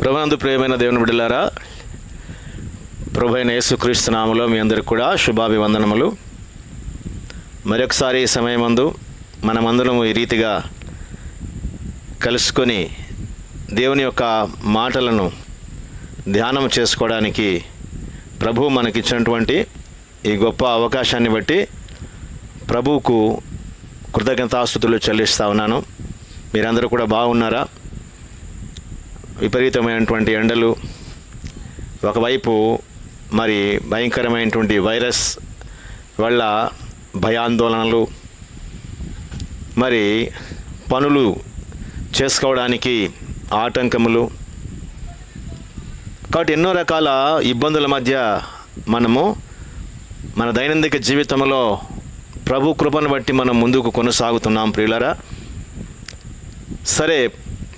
ప్రభునందు ప్రియమైన దేవుని బిడ్డలారా, ప్రభువైన యేసుక్రీస్తు నామములో మీ అందరికి కూడా శుభాభివందనములు. మరొకసారి ఈ సమయమందు మనమందరం ఈ రీతిగా కలుసుకొని దేవుని యొక్క మాటలను ధ్యానం చేసుకోవడానికి ప్రభువు మనకిచ్చినటువంటి ఈ గొప్ప అవకాశాన్ని బట్టి ప్రభువుకు కృతజ్ఞతాస్తుతులు చెల్లిస్తూ ఉన్నాను. మీరందరూ కూడా బాగున్నారా? విపరీతమైనటువంటి ఎండలు, ఒకవైపు మరి భయంకరమైనటువంటి వైరస్ వల్ల భయాందోళనలు, మరి పనులు చేసుకోవడానికి ఆటంకములు, కాబట్టి ఎన్నో రకాల ఇబ్బందుల మధ్య మనము మన దైనందిక జీవితంలో ప్రభు కృపను బట్టి మనం ముందుకు కొనసాగుతున్నాం. ప్రియులారా, సరే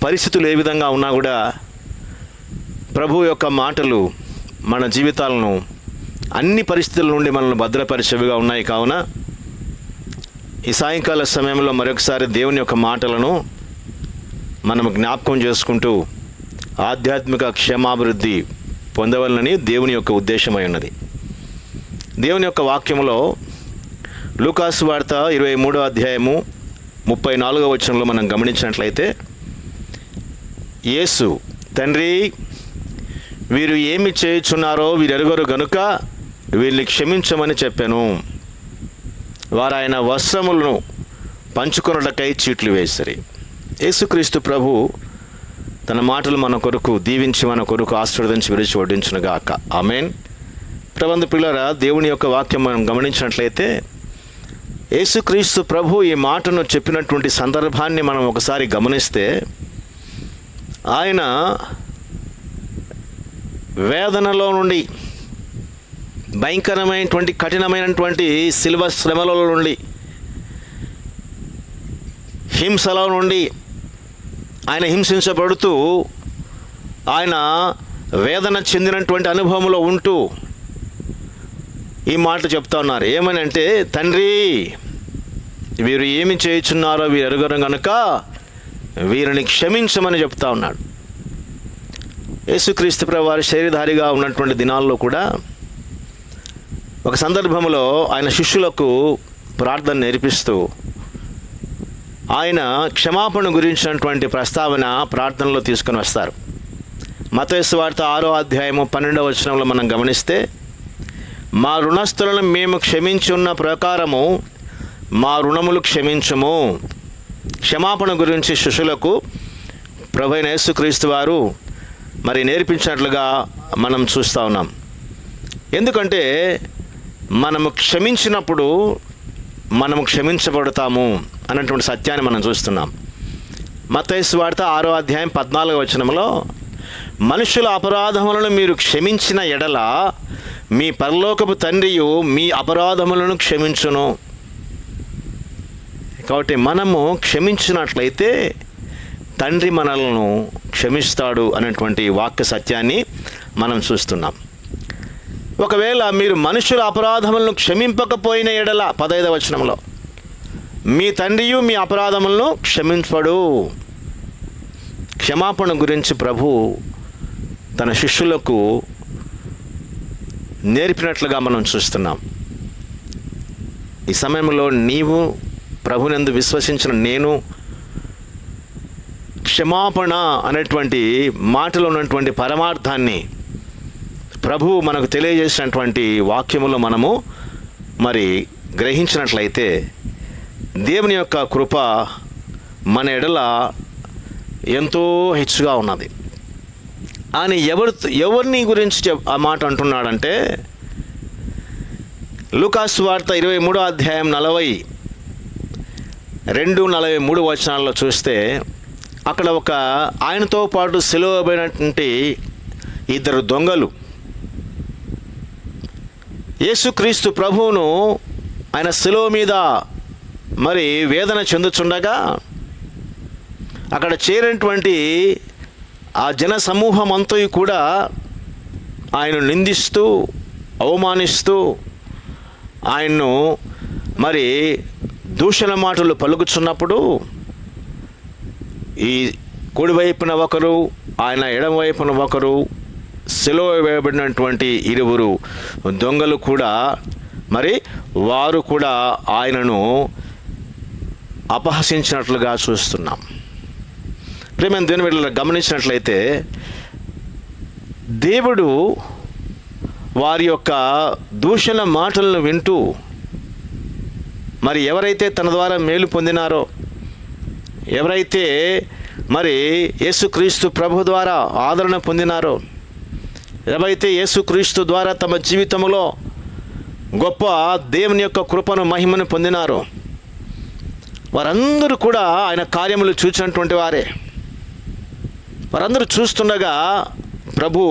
పరిస్థితులు ఏ విధంగా ఉన్నా కూడా ప్రభు యొక్క మాటలు మన జీవితాలను అన్ని పరిస్థితుల నుండి మనల్ని భద్రపరిచేవిగా ఉన్నాయి. కావున ఈ సాయంకాల సమయంలో మరొకసారి దేవుని యొక్క మాటలను మనం జ్ఞాపకం చేసుకుంటూ ఆధ్యాత్మిక క్షేమాభివృద్ధి పొందవలనని దేవుని యొక్క ఉద్దేశమై ఉన్నది. దేవుని యొక్క వాక్యంలో లూకాసు వార్త 23వ అధ్యాయము 34వ వచనంలో మనం గమనించినట్లయితే, యేసు, తండ్రి, వీరు ఏమి చేయుచున్నారో వీరెరుగరు గనుక వీరిని క్షమించమని చెప్పాను. వారు ఆయన వస్త్రములను పంచుకొనుటకై చీట్లు వేసిరి. యేసుక్రీస్తు ప్రభు తన మాటలు మన కొరకు దీవించి మన కొరకు ఆశీర్వదించి విడిచి వడ్డించునుగాక. ఆమేన్. ప్రభునందు ప్రియులారా, దేవుని యొక్క వాక్యం మనం గమనించినట్లయితే యేసుక్రీస్తు ప్రభు ఈ మాటను చెప్పినటువంటి సందర్భాన్ని మనం ఒకసారి గమనిస్తే, ఆయన వేదనలో నుండి, భయంకరమైనటువంటి కఠినమైనటువంటి శిలువ శ్రమల నుండి, హింసలో నుండి ఆయన హింసించబడుతూ ఆయన వేదన చెందినటువంటి అనుభవంలో ఉంటూ ఈ మాట చెప్తా ఉన్నారు. ఏమని అంటే, తండ్రి, వీరు ఏమి చేయుచున్నారో వీరు ఎరుగరు గనుక వీరిని క్షమించమని చెప్తా ఉన్నాడు. యేసుక్రీస్తు ప్రభు వారి శరీరధారిగా ఉన్నటువంటి దినాల్లో కూడా ఒక సందర్భంలో ఆయన శిష్యులకు ప్రార్థన నేర్పిస్తూ ఆయన క్షమాపణ గురించినటువంటి ప్రస్తావన ప్రార్థనలో తీసుకొని వస్తారు. మత్తయి సువార్త 6వ అధ్యాయము 12వ వచనంలో మనం గమనిస్తే, మా రుణస్థులను మేము క్షమించి ఉన్న ప్రకారము మా రుణములు క్షమించము. క్షమాపణ గురించి శిష్యులకు ప్రభువైన యేసుక్రీస్తు వారు మరి నేర్పించినట్లుగా మనం చూస్తూ ఉన్నాం. ఎందుకంటే మనము క్షమించినప్పుడు మనము క్షమించబడతాము అన్నటువంటి సత్యాన్ని మనం చూస్తున్నాం. మత్తయి సువార్త 6వ అధ్యాయం 14వ వచనంలో, మనుషుల అపరాధములను మీరు క్షమించిన ఎడల మీ పరలోకపు తండ్రియు మీ అపరాధములను క్షమించును. కాబట్టి మనము క్షమించినట్లయితే తండ్రి మనలను క్షమిస్తాడు అనేటువంటి వాక్య సత్యాన్ని మనం చూస్తున్నాం. ఒకవేళ మీరు మనుషుల అపరాధములను క్షమింపకపోయిన ఎడల 15వ వచనంలో, మీ తండ్రియు మీ అపరాధములను క్షమించడు. క్షమాపణ గురించి ప్రభు తన శిష్యులకు నేర్పినట్లుగా మనం చూస్తున్నాం. ఈ సమయంలో నీవు ప్రభునందు విశ్వసించిన నేను క్షమాపణ అనేటువంటి మాటలో ఉన్నటువంటి పరమార్థాన్ని ప్రభువు మనకు తెలియజేసినటువంటి వాక్యములో మనము మరి గ్రహించినట్లయితే దేవుని యొక్క కృప మన ఎడల ఎంతో హెచ్చుగా ఉన్నది. ఆయన ఎవరిని గురించి ఆ మాట అంటున్నాడంటే, లూకాసు వార్త 23వ అధ్యాయం 42-43 వచనాల్లో చూస్తే, అక్కడ ఒక ఆయనతో పాటు సిలువబడినటువంటి 2 దొంగలు యేసుక్రీస్తు ప్రభువును ఆయన సిలువ మీద మరి వేదన చెందుచుండగా అక్కడ చేరినటువంటి ఆ జన సమూహం అంతా కూడా ఆయన నిందిస్తూ అవమానిస్తూ ఆయన్ను మరి దూషణ మాటలు పలుకుచున్నప్పుడు ఈ కుడివైపున ఒకరు, ఆయన ఎడమవైపున ఒకరు, సిలువ వేయబడినటువంటి ఇరువురు దొంగలు కూడా మరి వారు కూడా ఆయనను అపహసించినట్లుగా చూస్తున్నాం. ప్రియమైన దేవుని బిడ్డలారా, గమనించినట్లయితే దేవుడు వారి యొక్క దూషణ మాటలను వింటూ మరి ఎవరైతే తన ద్వారా మేలు పొందినారో, ఎవరైతే మరి యేసుక్రీస్తు ప్రభు ద్వారా ఆదరణ పొందినారో, ఎవరైతే యేసుక్రీస్తు ద్వారా తమ జీవితంలో గొప్ప దేవుని యొక్క కృపను మహిమను పొందినారో వారందరూ కూడా ఆయన కార్యములు చూసినటువంటి వారే. వారందరూ చూస్తుండగా ప్రభు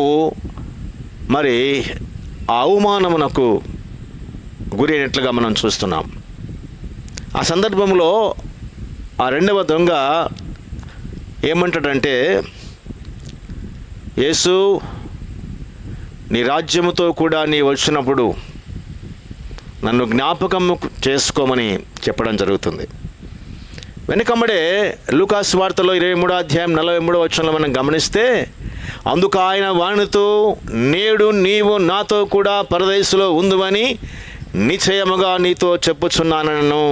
మరి ఆ అవమానమునకు గురి అయినట్లుగా మనం చూస్తున్నాం. ఆ సందర్భంలో ఆ రెండవ దొంగ ఏమంటాడంటే, యేసు, నీ రాజ్యముతో కూడా నీ వచ్చినప్పుడు నన్ను జ్ఞాపకం చేసుకోమని చెప్పడం జరుగుతుంది. వెనుకమ్మడే లూకాసు వార్తలో 23వ అధ్యాయం 43వ వచనంలో మనం గమనిస్తే, అందుకు ఆయన వానితో, నేడు నీవు నాతో కూడా పరదేశులో ఉందువని నిశ్చయముగా నీతో చెప్పుచున్నాను.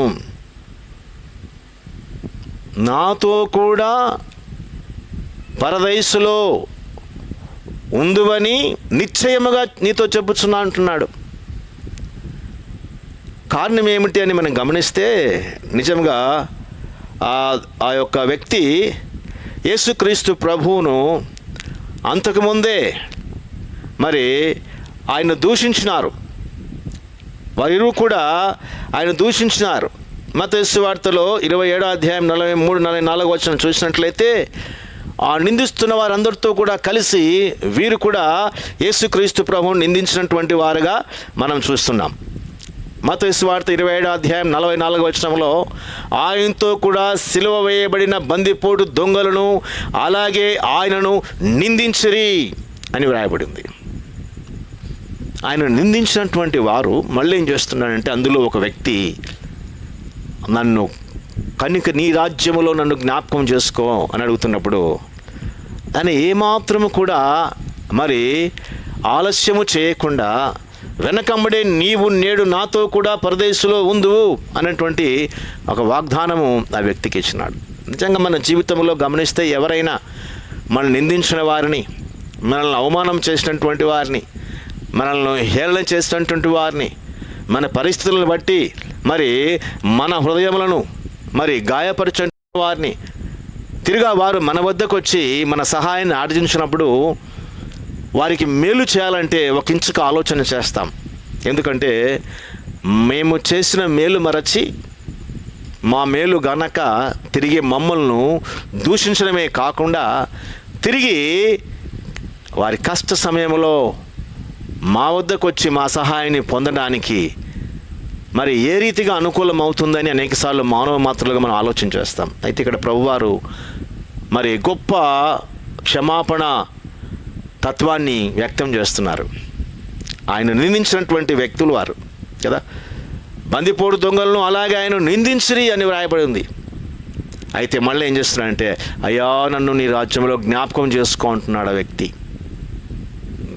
నాతో కూడా పరదేశులో ఉందువని నిశ్చయముగా నీతో చెప్పుచున్నా అంటున్నాడు. కారణం ఏమిటి అని మనం గమనిస్తే, నిజంగా ఆ యొక్క వ్యక్తి యేసుక్రీస్తు ప్రభువును అంతకుముందే మరి ఆయన దూషించినారు. వారిరువు కూడా ఆయన దూషించినారు. మత్తయి సువార్తలో 27వ అధ్యాయం 43-44 వచనం చూసినట్లయితే, ఆ నిందిస్తున్న వారందరితో కూడా కలిసి వీరు కూడా యేసుక్రీస్తు ప్రభువును నిందించినటువంటి వారుగా మనం చూస్తున్నాం. మత్తయి సువార్త 27వ అధ్యాయం 44వ వచనంలో, ఆయనతో కూడా సిలువ వేయబడిన బందిపోటు దొంగలను అలాగే ఆయనను నిందించిరి అని వ్రాయబడింది. ఆయన నిందించినటువంటి వారు మళ్ళీ ఏం చేస్తున్నాడంటే, అందులో ఒక వ్యక్తి నన్ను కనుక నీ రాజ్యములో నన్ను జ్ఞాపకం చేసుకో అని అడుగుతున్నప్పుడు ఆయన ఏమాత్రము కూడా మరి ఆలస్యము చేయకుండా వెనకమ్మడే నీవు నేడు నాతో కూడా పరదేశులో ఉందువు అన్నటువంటి ఒక వాగ్దానము ఆ వ్యక్తికి ఇచ్చినాడు. నిజంగా మన జీవితంలో గమనిస్తే ఎవరైనా మనల్ని నిందించిన వారిని, మనల్ని అవమానం చేసినటువంటి వారిని, మనల్ని హేళన చేసినటువంటి వారిని, మన పరిస్థితులను బట్టి మరి మన హృదయములను మరి గాయపరిచిన వారిని తిరిగా వారు మన వద్దకు వచ్చి మన సహాయాన్ని ఆర్జించినప్పుడు వారికి మేలు చేయాలంటే ఒక ఇంచుకు ఆలోచన చేస్తాం. ఎందుకంటే మేము చేసిన మేలు మరచి మా మేలు గనక తిరిగి మమ్మల్ని దూషించడమే కాకుండా తిరిగి వారి కష్ట సమయంలో మా వద్దకు వచ్చి మా సహాయాన్ని పొందడానికి మరి ఏ రీతిగా అనుకూలం అవుతుందని అనేకసార్లు మానవ మాత్రలుగా మనం ఆలోచన చేస్తాం. అయితే ఇక్కడ ప్రభువారు మరి గొప్ప క్షమాపణ తత్వాన్ని వ్యక్తం చేస్తున్నారు. ఆయన నిందించినటువంటి వ్యక్తులు వారు కదా, బందిపోటు దొంగలను అలాగే ఆయన నిందించిరి అని వ్రాయబడి ఉంది. అయితే మళ్ళీ ఏం చేస్తున్నాడంటే, అయ్యా నన్ను నీ రాజ్యంలో జ్ఞాపకం చేసుకో అంటున్నాడు ఆ వ్యక్తి.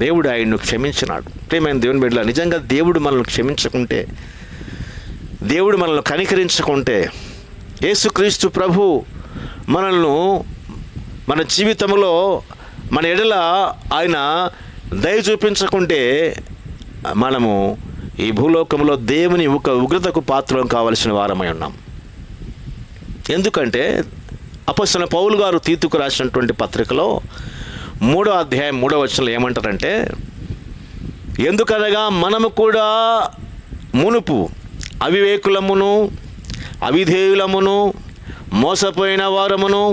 దేవుడు ఆయన్ను క్షమించినాడు. ప్రియమైన దేవుని బిడ్డల, నిజంగా దేవుడు మనల్ని క్షమించకుంటే, దేవుడు మనల్ని కనికరించకుంటే, యేసుక్రీస్తు ప్రభు మనల్ని మన జీవితంలో మన ఎడల ఆయన దయ చూపించకుంటే మనము ఈ భూలోకంలో దేవుని ఉగ్రతకు పాత్రం కావలసిన వారమై ఉన్నాం. ఎందుకంటే అపొస్తలుడైన పౌలు గారు తీతుకు రాసినటువంటి పత్రికలో 3వ అధ్యాయం 3వ వచనంలో ఏమంటారంటే, ఎందుకనగా మనము కూడా మునుపు అవివేకులమును అవిధేయులమును మోసపోయిన వారమును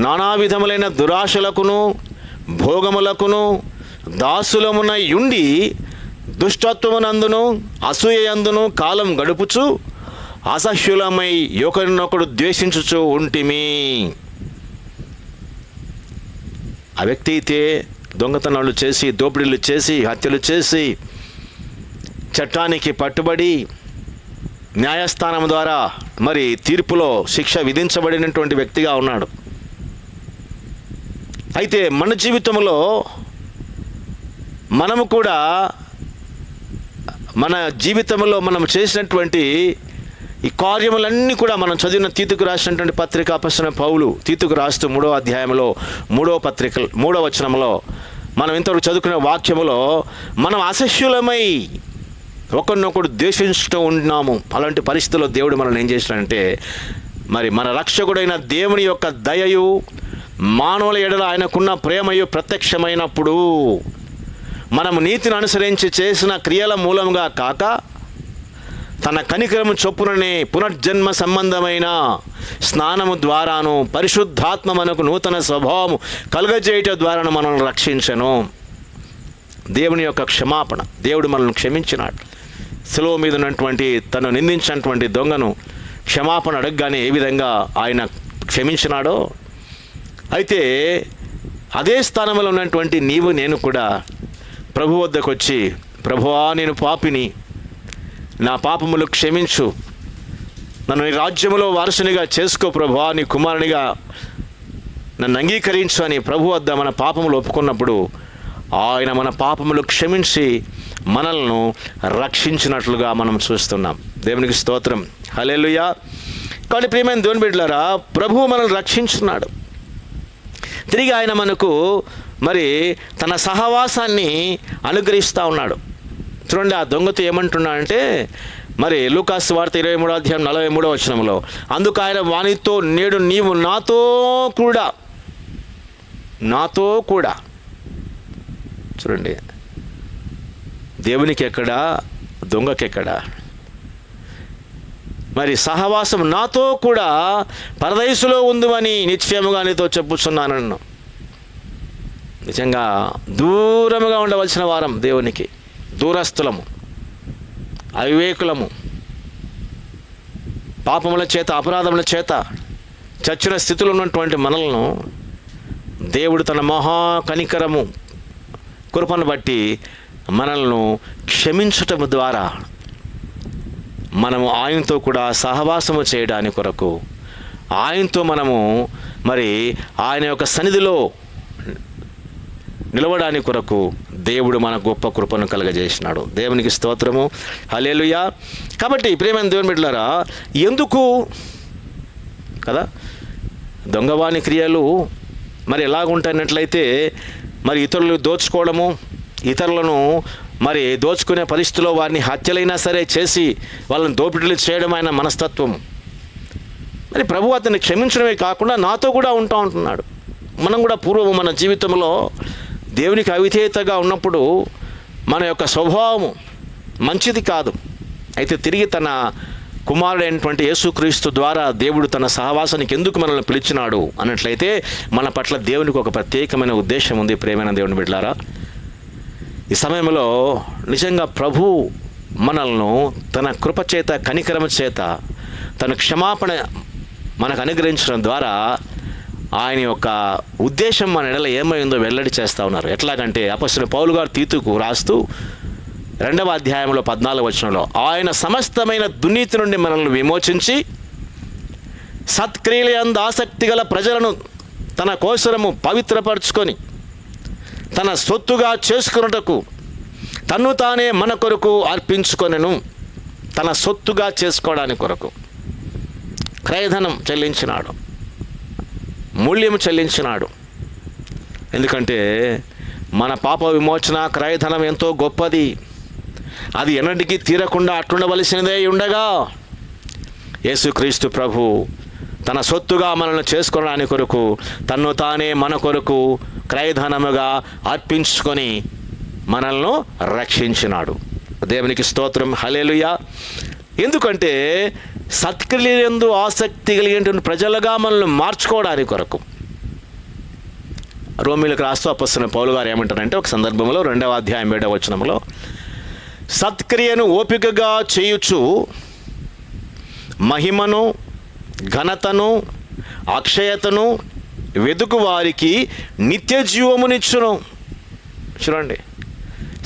నానా విధములైన దురాశలకును భోగములకును దాసులమున యుండి దుష్టత్వమునందును అసూయందును కాలం గడుపుచు అసహ్యులమై ఒకరినొకడు ద్వేషించుచు ఉంటిమి. ఆ వ్యక్తి అయితే దొంగతనాలు చేసి, దోపిడీలు చేసి, హత్యలు చేసి, చట్టానికి పట్టుబడి న్యాయస్థానం ద్వారా మరి తీర్పులో శిక్ష విధించబడినటువంటి వ్యక్తిగా ఉన్నాడు. అయితే మన జీవితంలో మనము కూడా మన జీవితంలో మనం చేసినటువంటి ఈ కార్యములన్నీ కూడా మనం చదివిన తీతుకు రాసినటువంటి పత్రిక అపొస్తలుడైన పౌలు తీతుకు రాస్తూ 3వ అధ్యాయంలో 3వ వచనంలో మనం ఇంతవరకు చదువుకునే వాక్యములో మనం అసహ్యులమై ఒకరినొకడు ద్వేషిస్తూ ఉన్నాము. అలాంటి పరిస్థితుల్లో దేవుడు మనల్ని ఏం చేసినాడంటే, మరి మన రక్షకుడైన దేవుని యొక్క దయయు మానవుల ఎడల ఆయనకున్న ప్రేమయు ప్రత్యక్షమైనప్పుడు మనము నీతిని అనుసరించి చేసిన క్రియల మూలంగా కాక తన కనికరము చొప్పుననే పునర్జన్మ సంబంధమైన స్నానము ద్వారాను పరిశుద్ధాత్మ మనకు నూతన స్వభావము కలుగజేయట ద్వారాను మనల్ని రక్షించను. దేవుని యొక్క క్షమాపణ, దేవుడు మనల్ని క్షమించినాడు. శిలువ మీద ఉన్నటువంటి తను నిందించినటువంటి దొంగను క్షమాపణ అడగగానే ఏ విధంగా ఆయన క్షమించినాడో, అయితే అదే స్థానంలో ఉన్నటువంటి నీవు నేను కూడా ప్రభు వద్దకు వచ్చి, ప్రభువా నేను పాపిని, నా పాపములు క్షమించు, నన్ను నీ రాజ్యములో వారసునిగా చేసుకో ప్రభువా, నీ కుమారునిగా నన్ను అంగీకరించు అని ప్రభు వద్ద మన పాపములు ఒప్పుకున్నప్పుడు ఆయన మన పాపములు క్షమించి మనల్ని రక్షించినట్లుగా మనం చూస్తున్నాం. దేవునికి స్తోత్రం, హల్లెలూయా. కాబట్టి ప్రియమైన దేవుని బిడ్డలారా, ప్రభువు మనల్ని రక్షించున్నాడు. తిరిగి ఆయన మనకు మరి తన సహవాసాన్ని అనుగ్రహిస్తూ ఉన్నాడు. చూడండి, ఆ దొంగతో ఏమంటున్నాడంటే, మరి లూకాసు సువార్త 23వ అధ్యాయం 43వ వచనంలో, అందుకు ఆయన వానితో, నేడు నీవు నాతో కూడా. చూడండి, దేవునికి ఎక్కడా, దొంగకి ఎక్కడా? మరి సహవాసం నాతో కూడా పరదైసులో ఉందని నిశ్చయముగా నీతో చెప్పుచున్నానన్ను. నిజంగా దూరముగా ఉండవలసిన వారం దేవునికి, దూరస్థులము, అవివేకులము, పాపముల చేత అపరాధముల చేత చచ్చిన స్థితిలో ఉన్నటువంటి మనలను దేవుడు తన మహా కనికరము కృపను బట్టి మనల్ని క్షమించటం ద్వారా మనము ఆయనతో కూడా సహవాసము చేయడానికి కొరకు, ఆయనతో మనము మరి ఆయన యొక్క సన్నిధిలో నిలవడానికి కొరకు దేవుడు మన గొప్ప కృపను కలుగజేసినాడు. దేవునికి స్తోత్రము, హల్లెలూయా. కాబట్టి ప్రియమైన దేవుని బిడ్డలారా, ఎందుకు కదా దొంగవాని క్రియలు మరి ఎలాగుంటున్నట్లయితే, మరి ఇతరులు దోచుకోవడము, ఇతరులను మరి దోచుకునే పరిస్థితిలో వారిని హత్యలైనా సరే చేసి వాళ్ళని దోపిడీలు చేయడం ఆయన మనస్తత్వం. మరి ప్రభు అతన్ని క్షమించడమే కాకుండా నాతో కూడా ఉంటా ఉంటున్నాడు. మనం కూడా పూర్వం మన జీవితంలో దేవునికి అవిధేయతగా ఉన్నప్పుడు మన యొక్క స్వభావము మంచిది కాదు. అయితే తిరిగి తన కుమారుడైనటువంటి యేసుక్రీస్తు ద్వారా దేవుడు తన సహవాసానికి ఎందుకు మనల్ని పిలిచినాడు అన్నట్లయితే, మన పట్ల దేవునికి ఒక ప్రత్యేకమైన ఉద్దేశం ఉంది. ప్రేమైన దేవుని బిడ్డలారా, ఈ సమయంలో నిజంగా ప్రభు మనల్ని తన కృపచేత, కనికరమ చేత, తన క్షమాపణ మనకు అనుగ్రహించడం ద్వారా ఆయన యొక్క ఉద్దేశం మన ఎడల ఏమైందో వెల్లడి చేస్తూ ఉన్నారు. ఎట్లాగంటే అపొస్తలుడైన పౌలు గారు తీతుకు రాస్తూ 2వ అధ్యాయంలో 14వ వచనంలో, ఆయన సమస్తమైన దుర్నీతి నుండి మనల్ని విమోచించి సత్క్రియలందు ఆసక్తి గల ప్రజలను తన కోసరము పవిత్రపరచుకొని తన సొత్తుగా చేసుకున్నటకు తన్ను తానే మన కొరకు అర్పించుకొనెను. తన సొత్తుగా చేసుకోవడానికి కొరకు క్రయధనం చెల్లించినాడు, మూల్యం చెల్లించినాడు. ఎందుకంటే మన పాప విమోచన క్రయధనం ఎంతో గొప్పది. అది ఎన్నటికీ తీరకుండా అట్లుండవలసినదే ఉండగా యేసుక్రీస్తు ప్రభు తన సొత్తుగా మనల్ని చేసుకోవడానికి కొరకు తన్ను తానే మన కొరకు క్రయధనముగా అర్పించుకొని మనల్ని రక్షించినాడు. దేవునికి స్తోత్రం, హల్లెలూయా. ఎందుకంటే సత్క్రియలందు ఆసక్తి కలిగిన ప్రజలుగా మనల్ని మార్చుకోవడానికి కొరకు. రోమీయులకు రాస్తూ అపొస్తలుడైన పౌలు గారు ఏమంటారంటే, ఒక సందర్భంలో 2వ అధ్యాయం 7వ వచనంలో, సత్క్రియను ఓపికగా చేయుచు మహిమను, ఘనతను, అక్షయతను వెదుకు వారికి నిత్య జీవమునిచ్చును. చూడండి,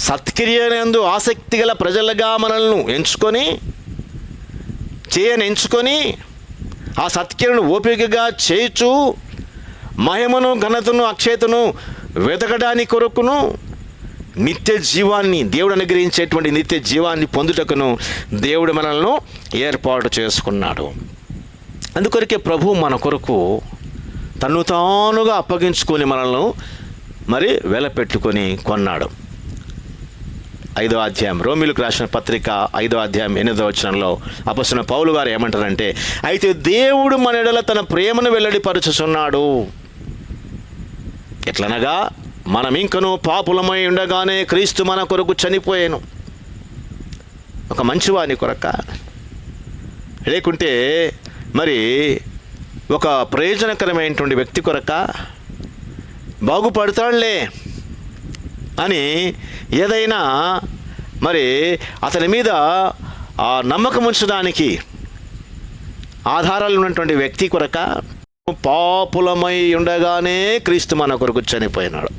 సత్క్రియనందు ఆసక్తి గల ప్రజలుగా మనల్ని ఎంచుకొని ఆ సత్క్రియను ఓపికగా చేయుచు మహిమను, ఘనతను, అక్షయతను వెతకడానికి కొరకును, నిత్య జీవాన్ని, దేవుడు అనుగ్రహించేటువంటి నిత్య జీవాన్ని పొందుటకును దేవుడు మనల్ని ఏర్పాటు చేసుకున్నాడు. అందుకొరకే ప్రభు మన కొరకు తను తానుగా అప్పగించుకొని మనల్ని మరి వెలపెట్టుకొని కొన్నాడు. 5వ అధ్యాయం, రోమీయులకు రాసిన పత్రిక 5వ అధ్యాయం 8వ వచనంలో అపొస్తలుడైన పౌలు గారు ఏమంటారంటే, అయితే దేవుడు మన ఎడల తన ప్రేమను వెల్లడిపరచుచున్నాడు. ఎట్లనగా మనం ఇంకనూ పాపులమై ఉండగానే క్రీస్తు మన కొరకు చనిపోయాను. ఒక మంచివాని కొరక, లేకుంటే మరి ఒక ప్రయోజనకరమైనటువంటి వ్యక్తి కొరక, బాగుపడతాడులే అని ఏదైనా మరి అతని మీద నమ్మకం ఉంచడానికి ఆధారాలు ఉన్నటువంటి వ్యక్తి కొరక, పాపులమై ఉండగానే క్రీస్తు మన కొరకు చనిపోయినాడు.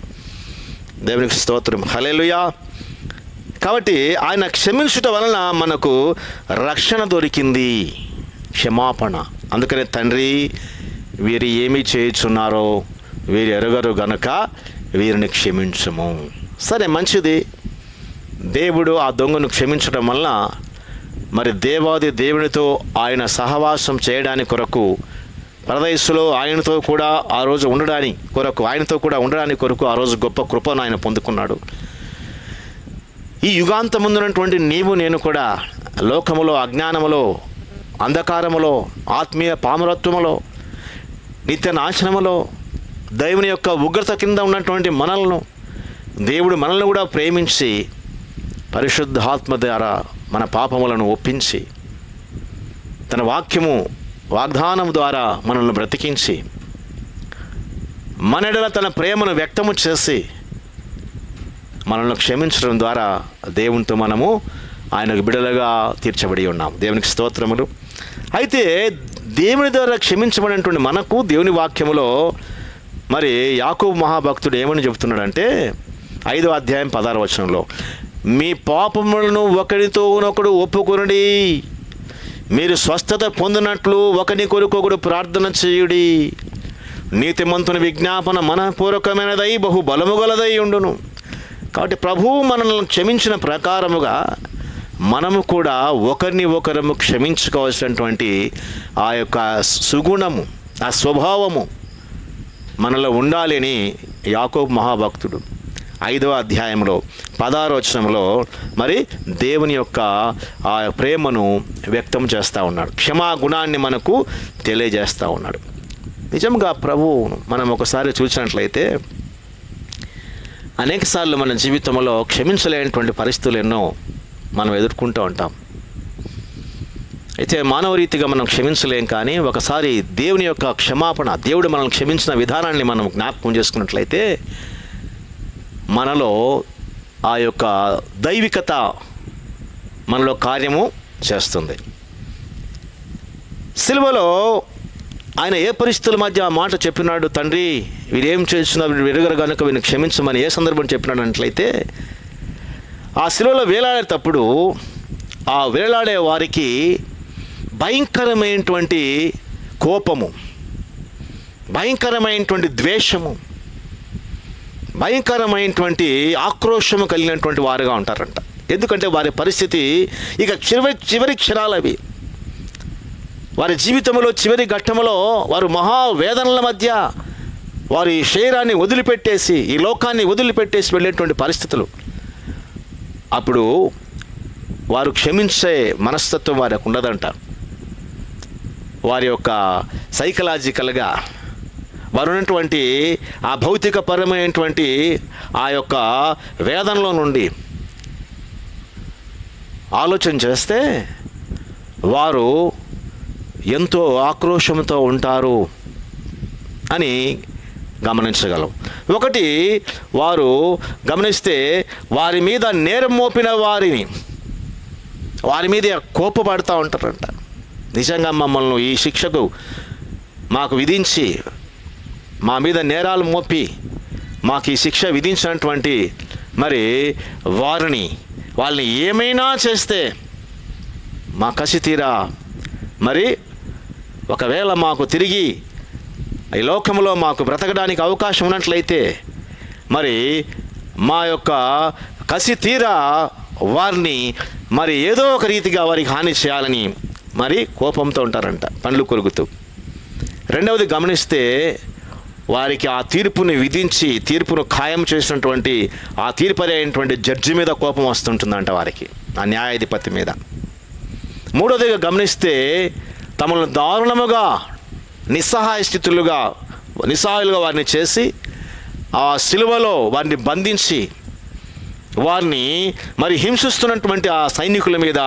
దేవునికి స్తోత్రం, హల్లెలూయా. కాబట్టి ఆయన క్షమించుట వలన మనకు రక్షణ దొరికింది, క్షమాపణ. అందుకనే తండ్రి, వీరు ఏమి చేయుచున్నారో వీరు ఎరుగరు గనుక వీరిని క్షమించము. సరే, మంచిది. దేవుడు ఆ దొంగను క్షమించడం వలన మరి దేవాది దేవునితో ఆయన సహవాసం చేయడానికి కొరకు, పరదేశంలో ఆయనతో కూడా ఆ రోజు ఉండడానికి కొరకు ఆ రోజు గొప్ప కృపను ఆయన పొందుకున్నాడు. ఈ యుగాంతముందున్నటువంటి నీవు నేను కూడా లోకములో, అజ్ఞానములో, అంధకారములో, ఆత్మీయ పామరత్వములో, నిత్య నాశనములో, దేవుని యొక్క ఉగ్రత కింద ఉన్నటువంటి మనలను దేవుడు మనల్ని కూడా ప్రేమించి పరిశుద్ధాత్మ ద్వారా మన పాపములను ఒప్పించి తన వాగ్దానం ద్వారా మనల్ని బ్రతికించి మన ఎడల తన ప్రేమను వ్యక్తము చేసి మనల్ని క్షమించడం ద్వారా దేవునితో మనము ఆయనకు బిడలుగా తీర్చబడి ఉన్నాం. దేవునికి స్తోత్రములు. అయితే దేవుని ద్వారా క్షమించబడినటువంటి మనకు దేవుని వాక్యములో మరి యాకోబు మహాభక్తుడు ఏమని చెబుతున్నాడంటే 5వ అధ్యాయం 16వ వచనంలో, మీ పాపములను ఒకరితోనొకడు ఒప్పుకొనుడి, మీరు స్వస్థత పొందినట్లు ఒకని కొరకొకడు ప్రార్థన చేయుడి, నీతిమంతుని విజ్ఞాపన మనపూర్వకమైనదై బహు బలము గలదై ఉండును. కాబట్టి ప్రభువు మనల్ని క్షమించిన ప్రకారముగా మనము కూడా ఒకరిని ఒకరము క్షమించుకోవాల్సినటువంటి ఆ యొక్క సుగుణము, ఆ స్వభావము మనలో ఉండాలి అని యాకోబు మహాభక్తుడు 5వ అధ్యాయంలో 16వ వచనంలో మరి దేవుని యొక్క ఆ ప్రేమను వ్యక్తం చేస్తూ ఉన్నాడు. క్షమా గుణాన్ని మనకు తెలియజేస్తూ ఉన్నాడు. నిజంగా ప్రభువు మనం ఒకసారి చూసినట్లయితే అనేకసార్లు మన జీవితంలో క్షమించలేనటువంటి పరిస్థితులు ఎన్నో మనం ఎదుర్కొంటూ ఉంటాం. అయితే మానవ రీతిగా మనం క్షమించలేం, కానీ ఒకసారి దేవుని యొక్క క్షమాపణ, దేవుడు మనల్ని క్షమించిన విధానాన్ని మనం జ్ఞాపకం చేసుకున్నట్లయితే మనలో ఆ యొక్క దైవికత మనలో కార్యము చేస్తుంది. సిలువలో ఆయన ఏ పరిస్థితుల మధ్య ఆ మాట చెప్పినాడు, తండ్రి వీరేం చేస్తున్నారు, వీరు ఎరుగరు కనుక వీరిని క్షమించమని ఏ సందర్భం చెప్పినాడు అన్నట్లయితే, ఆ సిలువలో వేలాడేటప్పుడు ఆ వేలాడే వారికి భయంకరమైనటువంటి కోపము, భయంకరమైనటువంటి ద్వేషము, భయంకరమైనటువంటి ఆక్రోషము కలిగినటువంటి వారుగా ఉంటారంట. ఎందుకంటే వారి పరిస్థితి ఇక చివరి క్షణాలు అవి. వారి జీవితంలో చివరి ఘట్టంలో వారు మహావేదనల మధ్య వారి శరీరాన్ని వదిలిపెట్టేసి, ఈ లోకాన్ని వదిలిపెట్టేసి వెళ్ళేటువంటి పరిస్థితులు. అప్పుడు వారు క్షమించే మనస్తత్వం వారికి ఉండదంట. వారి యొక్క సైకలాజికల్గా వారు ఉన్నటువంటి ఆ భౌతిక పరమైనటువంటి ఆ యొక్క వేదనలో నుండి ఆలోచన చేస్తే వారు ఎంతో ఆక్రోషంతో ఉంటారు అని గమనించగలం. ఒకటి, వారు గమనిస్తే వారి మీద నేరం మోపిన వారి మీద కోపపడుతూ ఉంటారంట. నిజంగా మమ్మల్ని ఈ శిక్షకు మాకు విధించి, మా మీద నేరాలు మోపి మాకు ఈ శిక్ష విధించినటువంటి మరి వాళ్ళని ఏమైనా చేస్తే మా కసి తీరా, మరి ఒకవేళ మాకు తిరిగి ఈ లోకంలో మాకు బ్రతకడానికి అవకాశం ఉన్నట్లయితే మరి మా యొక్క కసి తీరా వారిని మరి ఏదో ఒక రీతిగా వారికి హాని చేయాలని మరి కోపంతో ఉంటారంట, పండ్లు కొరుకుతూ. రెండవది గమనిస్తే వారికి ఆ తీర్పుని విధించి తీర్పును ఖాయం చేసినటువంటి ఆ తీర్పరి అయినటువంటి జడ్జి మీద కోపం వస్తుంటుందంట వారికి, ఆ న్యాయాధిపతి మీద. మూడవదిగా గమనిస్తే తమను దారుణముగా నిస్సహాయులుగా వారిని చేసి ఆ సిలువలో వారిని బంధించి వారిని మరి హింసిస్తున్నటువంటి ఆ సైనికుల మీద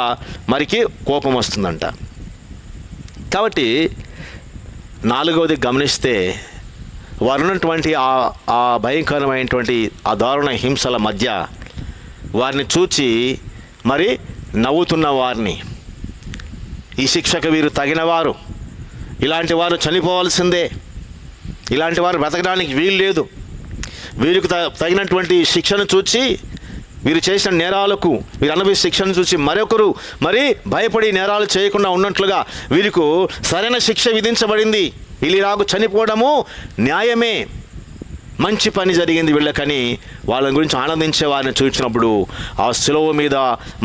మరికి కోపం వస్తుందంట. కాబట్టి నాలుగవది గమనిస్తే వారు ఉన్నటువంటి ఆ భయంకరమైనటువంటి ఆ దారుణ హింసల మధ్య వారిని చూచి మరి నవ్వుతున్న వారిని, ఈ శిక్షకు వీరు తగినవారు, ఇలాంటి వారు చనిపోవాల్సిందే, ఇలాంటి వారు బ్రతకడానికి వీలు లేదు, వీరికి తగినటువంటి శిక్షను చూచి వీరు చేసిన నేరాలకు వీరు అనుభవించే శిక్షను చూసి మరొకరు మరి భయపడి నేరాలు చేయకుండా ఉన్నట్లుగా వీరికి సరైన శిక్ష విధించబడింది, వీళ్ళకు చనిపోవడము న్యాయమే, మంచి పని జరిగింది వీళ్ళకని వాళ్ళ గురించి ఆనందించే వారిని చూసినప్పుడు ఆ శిలువ మీద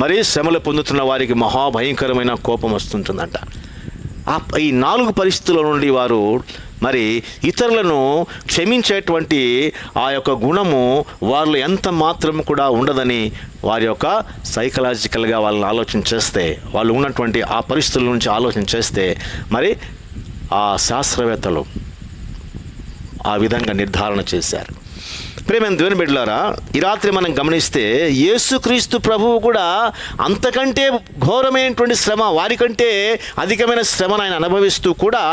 మరి శ్రమలు పొందుతున్న వారికి మహాభయంకరమైన కోపం వస్తుంటుందంట. ఈ 4 పరిస్థితుల నుండి వారు మరి ఇతరులను క్షమించేటువంటి ఆ యొక్క గుణము వారిలో ఎంత మాత్రం కూడా ఉండదని వారి యొక్క సైకలాజికల్గా వాళ్ళని ఆలోచన చేస్తే, వాళ్ళు ఉన్నటువంటి ఆ పరిస్థితుల నుంచి ఆలోచన చేస్తే మరి ఆ శాస్త్రవేత్తలు ఆ విధంగా నిర్ధారణ చేశారు. ప్రియమైన దేవుని బిడ్డలారా, ఈ రాత్రి మనం గమనిస్తే యేసుక్రీస్తు ప్రభువు కూడా అంతకంటే ఘోరమైనటువంటి శ్రమ, వారికంటే అధికమైన శ్రమను ఆయన అనుభవిస్తూ కూడా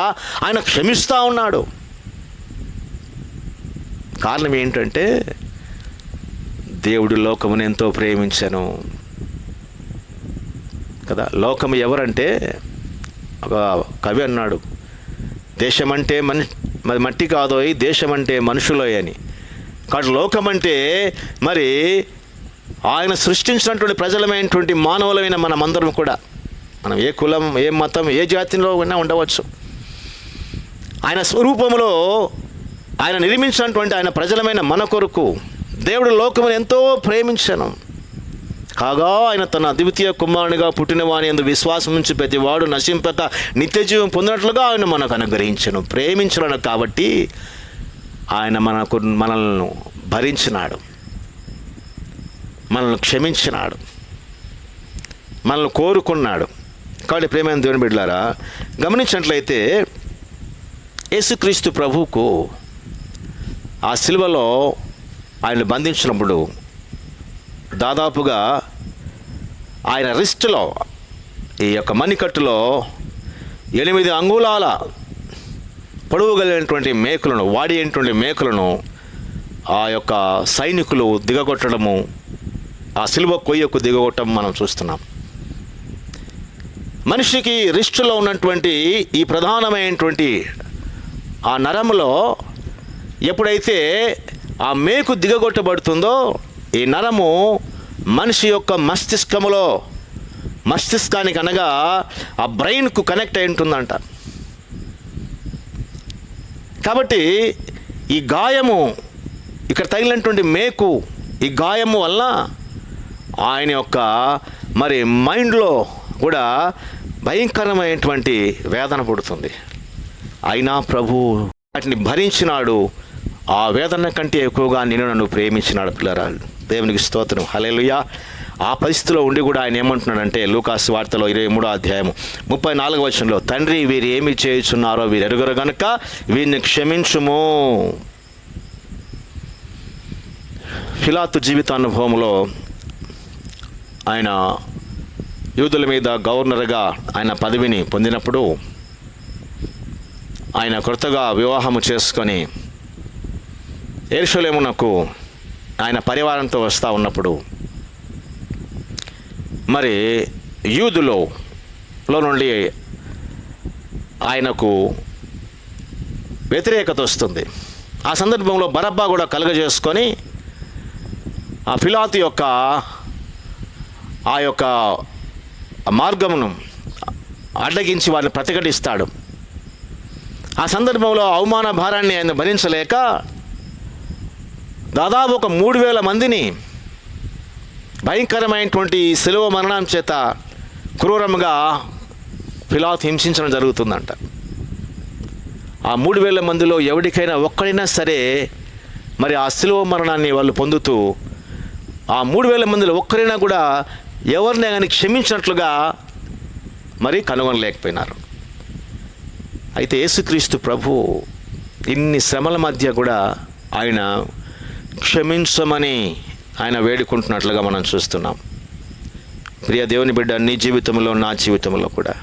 ఆయన క్షమిస్తూ ఉన్నాడు. కారణం ఏంటంటే దేవుడు లోకమును ఎంతో ప్రేమించెను కదా. లోకము ఎవరంటే ఒక కవి అన్నాడు, దేశమంటే మట్టి కాదోయ్, దేశమంటే మనుషులోయ్ అని. కాబట్టి లోకం అంటే మరి ఆయన సృష్టించినటువంటి ప్రజలమైనటువంటి మానవులమైన మనమందరం కూడా, మనం ఏ కులం, ఏ మతం, ఏ జాతిలో ఉన్నా ఉండవచ్చు, ఆయన స్వరూపంలో ఆయన నిర్మించినటువంటి ఆయన ప్రజలమైన మన కొరకు దేవుడు లోకమును ఎంతో ప్రేమించను. కాగా ఆయన తన అద్వితీయ కుమారునిగా పుట్టినవాని యందు విశ్వాసం నుంచి ప్రతివాడు నశింపక నిత్య జీవం పొందినట్లుగా ఆయన మనకు అనుగ్రహించను. ప్రేమించను కాబట్టి ఆయన మనల్ని భరించినాడు, మనల్ని క్షమించినాడు, మనల్ని కోరుకున్నాడు. కాబట్టి ప్రియమైన దేవుని బిడ్డలారా, గమనించినట్లయితే యేసుక్రీస్తు ప్రభువుకు ఆ సిలువలో ఆయన బంధించినప్పుడు దాదాపుగా ఆయన రిస్ట్లో, ఈ యొక్క మణికట్టులో 8 అంగుళాల పొడవు కలిగినటువంటి మేకులను, వాడి అయినటువంటి మేకులను ఆ యొక్క సైనికులు దిగగొట్టడము, ఆ సిలువ కొయ్యకు దిగగొట్టడం మనం చూస్తున్నాం. మనిషికి రిస్టులో ఉన్నటువంటి ఈ ప్రధానమైనటువంటి ఆ నరములో ఎప్పుడైతే ఆ మేకు దిగగొట్టబడుతుందో ఈ నరము మనిషి యొక్క మస్తిష్కానికి అనగా ఆ బ్రెయిన్కు కనెక్ట్ అయి ఉంటుందంట. కాబట్టి ఈ గాయము, ఇక్కడ తగిలినటువంటి మేకు, ఈ గాయము వల్ల ఆయన యొక్క మరి మైండ్లో కూడా భయంకరమైనటువంటి వేదన పుడుతుంది. అయినా ప్రభు వాటిని భరించినాడు. ఆ వేదన కంటే ఎక్కువగా నన్ను ప్రేమించినాడు. పిల్లరా, దేవునికి స్తోత్రం, హల్లెలూయా. ఆ పరిస్థితిలో ఉండి కూడా ఆయన ఏమంటున్నాడంటే లూకాసు వార్తలో 23వ అధ్యాయము 34వ వచనంలో, తండ్రి వీరు ఏమి చేయుచున్నారో వీరు ఎరుగరు గనుక వీరిని క్షమించుము. పిలాతు జీవితానుభవంలో ఆయన యూదుల మీద గవర్నర్గా ఆయన పదవిని పొందినప్పుడు, ఆయన కొత్తగా వివాహము చేసుకొని యెరూషలేమునకు ఆయన పరివారంతో వస్తూ ఉన్నప్పుడు మరి యూదులో నుండి ఆయనకు వ్యతిరేకత వస్తుంది. ఆ సందర్భంలో బరబ్బా కూడా కలుగజేసుకొని ఆ పిలాతు యొక్క ఆ యొక్క మార్గమును అడ్డగించి వారిని ప్రతిఘటిస్తాడు. ఆ సందర్భంలో అవమాన భారాన్ని ఆయన భరించలేక దాదాపు ఒక 3,000 మందిని భయంకరమైనటువంటి శిలువ మరణం చేత క్రూరంగా పిలాతు హింసించడం జరుగుతుందంట. ఆ 3,000 మందిలో ఎవరికైనా ఒక్కడైనా సరే మరి ఆ శిలువ మరణాన్ని వాళ్ళు పొందుతూ ఆ 3,000 మందిలో ఒక్కరైనా కూడా ఎవరిని కానీ క్షమించినట్లుగా మరి కనుగొనలేకపోయినారు. అయితే యేసుక్రీస్తు ప్రభు ఇన్ని శ్రమల మధ్య కూడా ఆయన క్షమించమని ఆయన వేడుకుంటున్నట్లుగా మనం చూస్తున్నాం. ప్రియ దేవుని బిడ్డ, నీ జీవితంలో నా జీవితంలో కూడా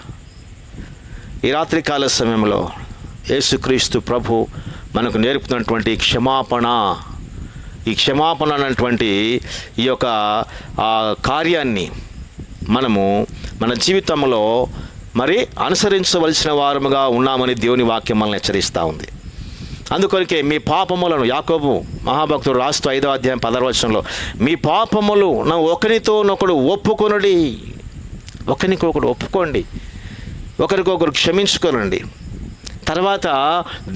ఈ రాత్రికాల సమయంలో యేసుక్రీస్తు ప్రభు మనకు నేర్పుతున్నటువంటి ఈ క్షమాపణ అన్నటువంటి ఈ యొక్క కార్యాన్ని మనము మన జీవితంలో మరి అనుసరించవలసిన వారముగా ఉన్నామని దేవుని వాక్యం మనల్ని హెచ్చరిస్తూ ఉంది. అందుకొరకే మీ పాపములను యాకోబు మహాభక్తుడు రాస్తూ 5వ అధ్యాయం 10వ వచనంలో మీ పాపములు ఒకరితోనొకడు ఒప్పుకొనుడి, ఒకరికొకడు ఒప్పుకోండి, ఒకరికొకరు క్షమించుకోనండి, తర్వాత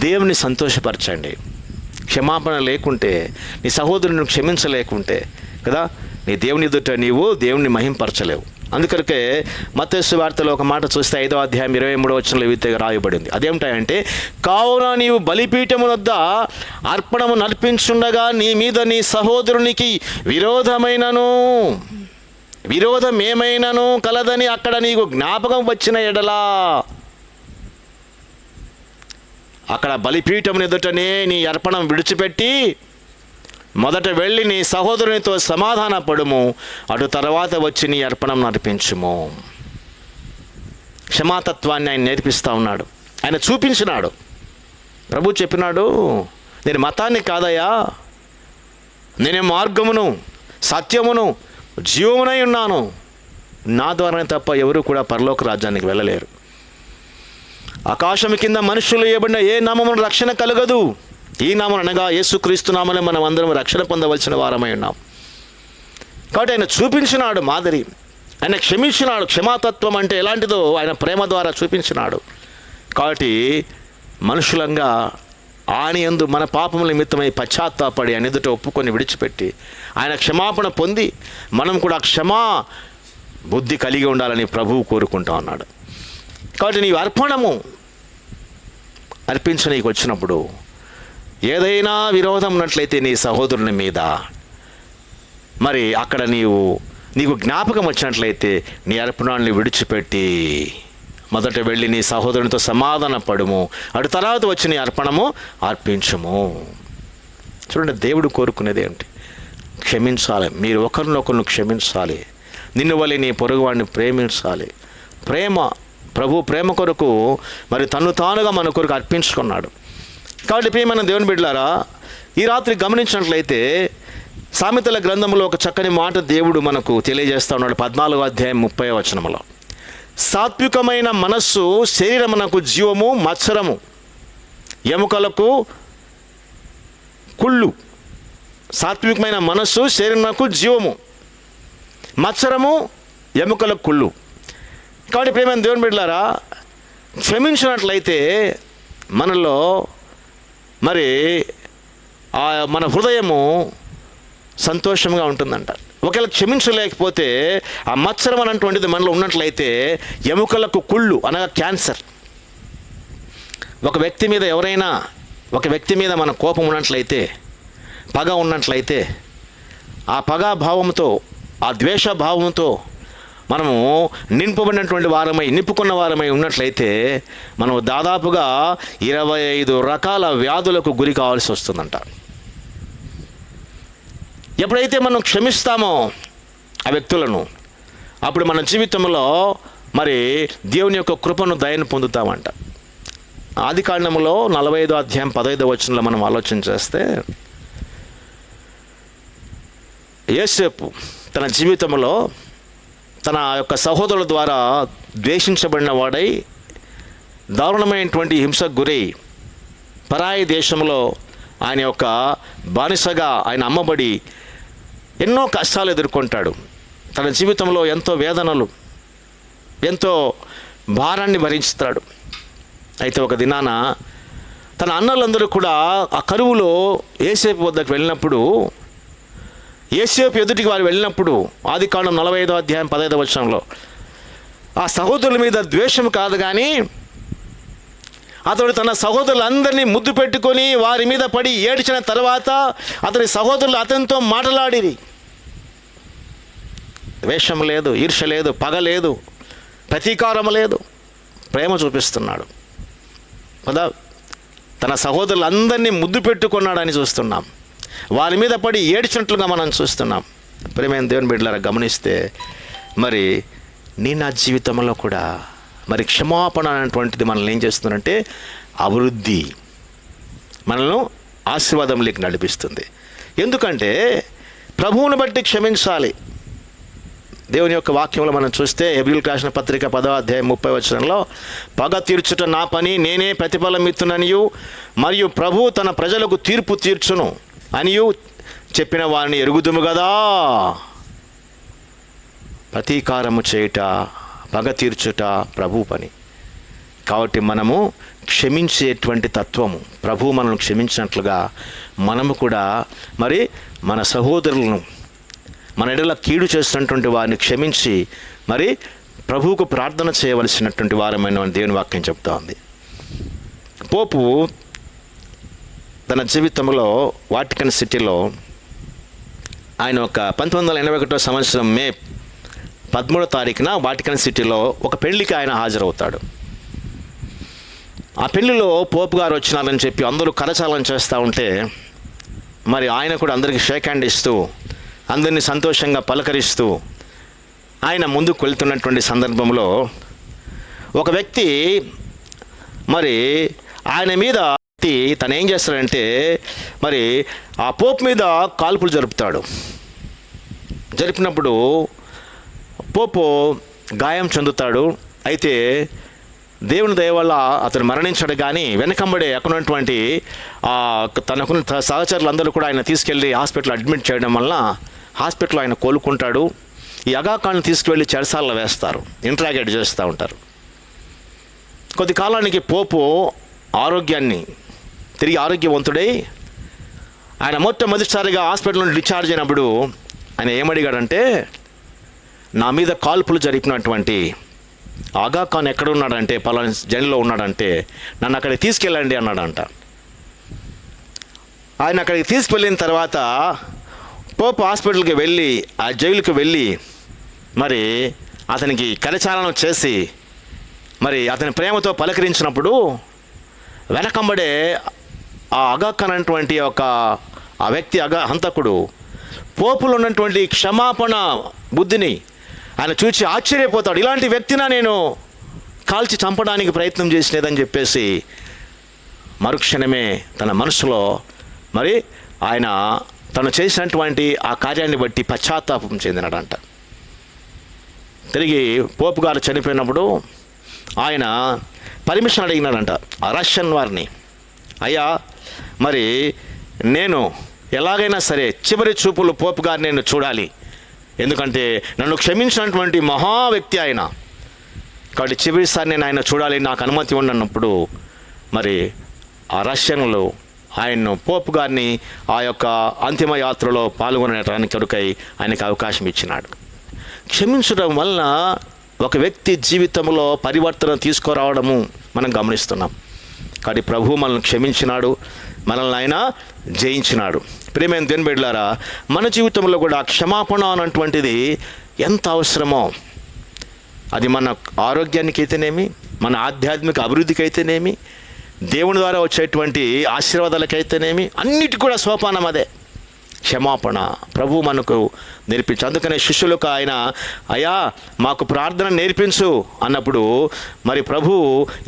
దేవుని సంతోషపరచండి. క్షమాపణ లేకుంటే, నీ సహోదరుని క్షమించలేకుంటే కదా నీ దేవుని ఎదుట నీవు దేవుని మహింపరచలేవు. అందుకరికే మత్తయి సువార్తలో ఒక మాట చూస్తే 5వ అధ్యాయం 23వ వచనంలో ఈ విధంగా రాయబడింది. అదేమిటంటే, కావున నీవు బలిపీఠము వద్ద అర్పణము నర్పించుండగా నీ మీద నీ సహోదరునికి విరోధం ఏమైనను కలదని అక్కడ నీకు జ్ఞాపకం వచ్చిన ఎడలా, అక్కడ బలిపీఠం ఎదుటనే నీ అర్పణం విడిచిపెట్టి మొదట వెళ్ళి నీ సహోదరునితో సమాధాన పడుము, అటు తర్వాత వచ్చి నీ అర్పణం నర్పించుము. క్షమాతత్వాన్ని ఆయన నేర్పిస్తూ ఉన్నాడు, ఆయన చూపించినాడు. ప్రభు చెప్పినాడు, నేను మతాన్ని కాదయ్యా, నేనే మార్గమును సత్యమును జీవమునై ఉన్నాను, నా ద్వారానే తప్ప ఎవరు కూడా పరలోక రాజ్యానికి వెళ్ళలేరు. ఆకాశం కింద మనుషులు ఇవ్వబడిన ఏ నామమున రక్షణ కలగదు, ఈ నామం అనగా యేసుక్రీస్తు నామమున మనం అందరం రక్షణ పొందవలసిన వారమై ఉన్నాం. కాబట్టి ఆయన చూపించినాడు మాదిరి, ఆయన క్షమించినాడు. క్షమాతత్వం అంటే ఎలాంటిదో ఆయన ప్రేమ ద్వారా చూపించినాడు. కాబట్టి మనుషులంగా ఆయన యందు మన పాపముల నిమిత్తమై పశ్చాత్తాపడి ఆయన ఎదుట ఒప్పుకొని విడిచిపెట్టి ఆయన క్షమాపణ పొంది మనం కూడా క్షమా బుద్ధి కలిగి ఉండాలని ప్రభువు కోరుకుంటా ఉన్నాడు. కాబట్టి నీవు అర్పించనీకి వచ్చినప్పుడు ఏదైనా విరోధం ఉన్నట్లయితే నీ సహోదరుని మీద, మరి అక్కడ నీకు జ్ఞాపకం వచ్చినట్లయితే నీ అర్పణాన్ని విడిచిపెట్టి మొదట వెళ్ళి నీ సహోదరునితో సమాధాన పడుము, అటు తర్వాత వచ్చి నీ అర్పణము అర్పించము. చూడండి, దేవుడు కోరుకునేది ఏమిటి? క్షమించాలి. మీరు ఒకరినొకరిని క్షమించాలి. నిన్ను వలె నీ పొరుగువాడిని ప్రేమించాలి. ప్రభు ప్రేమ కొరకు మరి తను తానుగా మన కొరకు అర్పించుకున్నాడు. కాబట్టి ప్రియమైన దేవుని బిడ్డలారా, ఈ రాత్రి గమనించినట్లయితే సామెతల గ్రంథంలో ఒక చక్కని మాట దేవుడు మనకు తెలియజేస్తూ ఉన్నాడు. 14వ అధ్యాయం 30వ వచనంలో, సాత్వికమైన మనస్సు శరీరమునకు జీవము, మత్సరము ఎముకలకు కుళ్ళు. సాత్వికమైన మనస్సు శరీరమునకు జీవము, మత్సరము ఎముకలకు కుళ్ళు. కాబట్టి ప్రియమైన దేవుని బిడ్డలారా, క్షమించినట్లయితే మనలో మరి మన హృదయము సంతోషంగా ఉంటుందంట. ఒకవేళ క్షమించలేకపోతే ఆ మత్సరం అనేటువంటిది మనలో ఉన్నట్లయితే ఎముకలకు కుళ్ళు అనగా క్యాన్సర్. ఒక వ్యక్తి మీద మన కోపం ఉన్నట్లయితే, పగ ఉన్నట్లయితే, ఆ పగా భావంతో, ఆ ద్వేష భావంతో మనము నింపుకున్న వారమై ఉన్నట్లయితే మనం దాదాపుగా 25 రకాల వ్యాధులకు గురి కావాల్సి వస్తుందంట. ఎప్పుడైతే మనం క్షమిస్తామో ఆ వ్యక్తులను, అప్పుడు మన జీవితంలో మరి దేవుని యొక్క కృపను, దయను పొందుతామంట. ఆదికాండములో 45వ అధ్యాయం 15వ వచనంలో మనం ఆలోచన చేస్తే, యోసేపు తన జీవితంలో తన యొక్క సహోదరుల ద్వారా ద్వేషించబడిన వాడై దారుణమైనటువంటి హింసకు గురై పరాయి దేశంలో ఆయన యొక్క బానిసగా ఆయన అమ్మబడి ఎన్నో కష్టాలు ఎదుర్కొంటాడు. తన జీవితంలో ఎంతో వేదనలు, ఎంతో భారాన్ని భరించుతాడు. అయితే ఒక దినాన తన అన్నలందరూ కూడా ఆ కరువులో యోసేపు వద్దకు వెళ్ళినప్పుడు, యోసేపు ఎదుటికి వారు వెళ్ళినప్పుడు, ఆదికాండం 45వ అధ్యాయం 15వ వచనంలో, ఆ సహోదరుల మీద ద్వేషం కాదు కానీ అతడు తన సహోదరులందరినీ ముద్దు పెట్టుకొని వారి మీద పడి ఏడ్చిన తర్వాత అతని సహోదరులు అతనితో మాట్లాడిరి. ద్వేషం లేదు, ఈర్ష్య లేదు, పగ లేదు, ప్రతీకారం లేదు, ప్రేమ చూపిస్తున్నాడు కదా. తన సహోదరులందరినీ ముద్దు పెట్టుకున్నాడని చూస్తున్నాం. వారి మీద పడి ఏడ్చినట్లుగా మనం చూస్తున్నాం. ప్రేమైన దేవుని బిడ్డలారా, గమనిస్తే మరి నా జీవితంలో కూడా మరి క్షమాపణ అనేటువంటిది మనల్ని ఏం చేస్తుందంటే అభివృద్ధి, మనల్ని ఆశీర్వాదంలోకి నడిపిస్తుంది. ఎందుకంటే ప్రభువుని బట్టి క్షమించాలి. దేవుని యొక్క వాక్యంలో మనం చూస్తే హెబ్రీయులకు రాసిన పత్రిక 10వ అధ్యాయం 30వ వచనంలో, పగ తీర్చుట నా పని, నేనే ప్రతిఫలం ఇత్తుననియు, మరియు ప్రభు తన ప్రజలకు తీర్పు తీర్చును అనియు చెప్పిన వారిని ఎరుగుదుము కదా. ప్రతీకారము చేయుట, పగ తీర్చుట ప్రభు పని. కాబట్టి మనము క్షమించేటువంటి తత్వము, ప్రభువు మనల్ని క్షమించినట్లుగా మనము కూడా మరి మన సహోదరులను, మన ఎడల కీడు చేస్తున్నటువంటి వారిని క్షమించి మరి ప్రభువుకు ప్రార్థన చేయవలసినటువంటి వారమైన దేవుని వాక్యం చెప్తా ఉంది. పోపు తన జీవితంలో వాటికన్ సిటీలో ఆయన ఒక 1981వ సంవత్సరం మే 13వ తారీఖున వాటికన్ సిటీలో ఒక పెళ్లికి ఆయన హాజరవుతాడు. ఆ పెళ్లిలో పోపు గారు వచ్చినారని చెప్పి అందరూ కరచాలనం చేస్తూ ఉంటే మరి ఆయన కూడా అందరికీ షేక్ హ్యాండ్ ఇస్తూ అందరినీ సంతోషంగా పలకరిస్తూ ఆయన ముందుకు వెళ్తున్నటువంటి సందర్భంలో ఒక వ్యక్తి మరి ఆయన మీద తను ఏం చేస్తాడంటే మరి ఆ పోపు మీద కాల్పులు జరుపుతాడు. జరిపినప్పుడు పోపు గాయం చెందుతాడు. అయితే దేవుని దయ వల్ల అతను మరణించాడు. కానీ వెనకంబడే అక్కడున్నటువంటి తనకున్న సహచరులందరూ కూడా ఆయన తీసుకెళ్ళి హాస్పిటల్ అడ్మిట్ చేయడం వల్ల హాస్పిటల్లో ఆయన కోలుకుంటాడు. ఈ అగాఖాన్ని తీసుకువెళ్ళి చెరసాలలో వేస్తారు, ఇంట్రాగేట్ చేస్తూ ఉంటారు. కొద్ది కాలానికి పోపు తిరిగి ఆరోగ్యవంతుడై ఆయన మొట్టమొదటిసారిగా హాస్పిటల్ నుండి డిశ్చార్జ్ అయినప్పుడు ఆయన ఏమడిగాడంటే, నా మీద కాల్పులు జరిపినటువంటి ఆగాఖాన్ ఎక్కడ ఉన్నాడంటే పలానా జైల్లో ఉన్నాడంటే నన్ను అక్కడికి తీసుకెళ్ళండి అన్నాడంట. ఆయన అక్కడికి తీసుకువెళ్ళిన తర్వాత పోపు హాస్పిటల్కి వెళ్ళి ఆ జైలుకి వెళ్ళి మరి అతనికి కరచాలనం చేసి మరి అతని ప్రేమతో పలకరించినప్పుడు వెనకంబడే ఆ అగాఖాన్ అనేటువంటి ఆ వ్యక్తి హంతకుడు పోపులో ఉన్నటువంటి క్షమాపణ బుద్ధిని ఆయన చూసి ఆశ్చర్యపోతాడు. ఇలాంటి వ్యక్తినా నేను కాల్చి చంపడానికి ప్రయత్నం చేసినదని చెప్పేసి మరుక్షణమే తన మనసులో మరి ఆయన తను చేసినటువంటి ఆ కార్యాన్ని బట్టి పశ్చాత్తాపం చెందినాడంట. తిరిగి పోపు గారు చనిపోయినప్పుడు ఆయన పర్మిషన్ అడిగినాడంట ఆ రష్యన్ వారిని, అయ్యా మరి నేను ఎలాగైనా సరే చివరి చూపులు పోపు గారిని నేను చూడాలి, ఎందుకంటే నన్ను క్షమించినటువంటి మహా వ్యక్తి ఆయన, కాబట్టి చివరిసారి నేను ఆయన చూడాలి, నాకు అనుమతి ఉండన్నప్పుడు మరి ఆ రష్యన్లు ఆయన్ను పోపు గారిని ఆ యొక్క అంతిమ యాత్రలో పాల్గొనడానికి కొరకై ఆయనకు అవకాశం ఇచ్చినాడు. క్షమించడం వలన ఒక వ్యక్తి జీవితంలో పరివర్తన తీసుకురావడము మనం గమనిస్తున్నాం. కాబట్టి ప్రభువు మనల్ని క్షమించినాడు, మనల్ని ఆయన జయించినాడు. ప్రియమైన దేవుని బిడ్డలారా, మన జీవితంలో కూడా క్షమాపణ అన్నటువంటిది ఎంత అవసరమో, అది మన ఆరోగ్యానికి అయితేనేమి, మన ఆధ్యాత్మిక అభివృద్ధికి అయితేనేమి, దేవుని ద్వారా వచ్చేటువంటి ఆశీర్వాదాలకైతేనేమి, అన్నిటి కూడా సోపానం అదే క్షమాపణ. ప్రభు మనకు నేర్పించు. అందుకనే శిష్యులకు ఆయన, అయ్యా మాకు ప్రార్థన నేర్పించు అన్నప్పుడు మరి ప్రభు